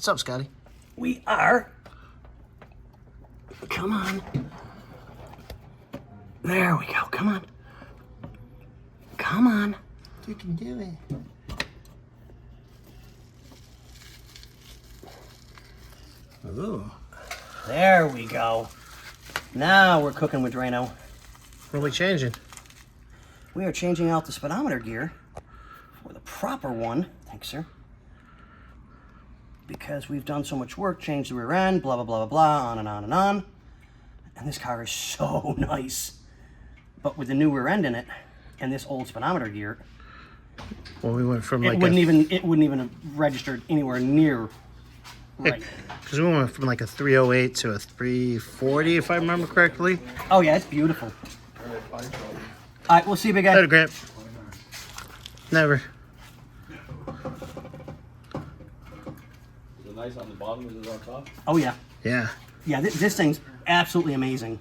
up, Scotty? We are. Come on. There we go. Come on. Come on. You can do it. Ooh. There we go. Now we're cooking with Drano. What are we changing? We are changing out the speedometer gear for the proper one. Thanks, sir. Because we've done so much work, changed the rear end, blah, blah, blah, blah, blah, on and on and on. And this car is so nice. But with the new rear end in it and this old speedometer gear, Well, we went from it like wouldn't even have registered anywhere near right. Because we went from like a 308 to a 340, if I remember correctly. Oh yeah, it's beautiful. All right, we'll see you, big guy. Later, Grant. Never. Is it nice on the bottom as it is on top? Oh yeah. Yeah. Yeah, this thing's absolutely amazing.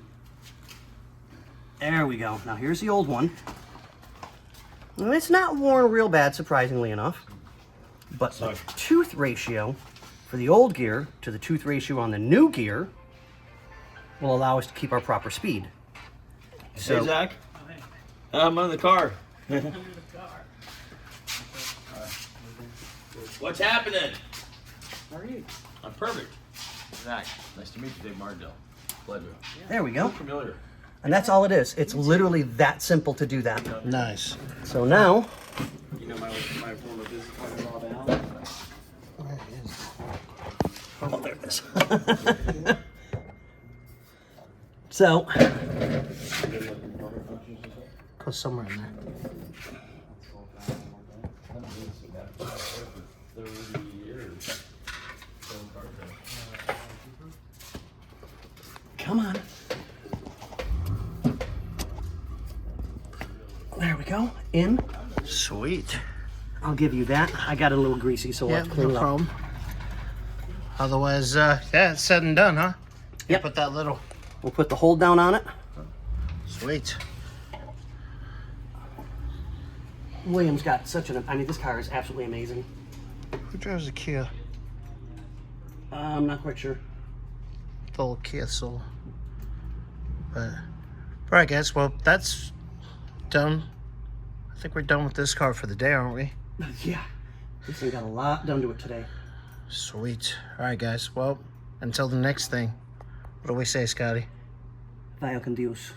There we go. Now here's the old one. And it's not worn real bad, surprisingly enough. But the tooth ratio for the old gear to the tooth ratio on the new gear will allow us to keep our proper speed. So, Hey, Zach. I'm on the car. What's happening? how are you? I'm perfect. Zach, nice to meet you, Dave Martindale. Pleasure. There we go. Familiar. And that's all it is. It's literally that simple to do that. Nice. So now, You know my former business partner, Bob Allen? Where is oh, there it is. So, Go somewhere in there. come on. There we go. In. Sweet. I'll give you that. I got it a little greasy, so we'll Yeah, have to clean no it up. problem. Otherwise, yeah, it's said and done, huh? Yep. Put that little. We'll put the hold down on it. Sweet. William's got such an, I mean, this car is absolutely amazing. Who drives a Kia? I'm not quite sure. The little Kia Soul. But, all right, guys. Well, that's done. I think we're done with this car for the day, aren't we? Yeah. This thing got a lot done to it today. Sweet. All right, guys. Well, until the next thing, what do we say, Scotty? Vaya con Dios.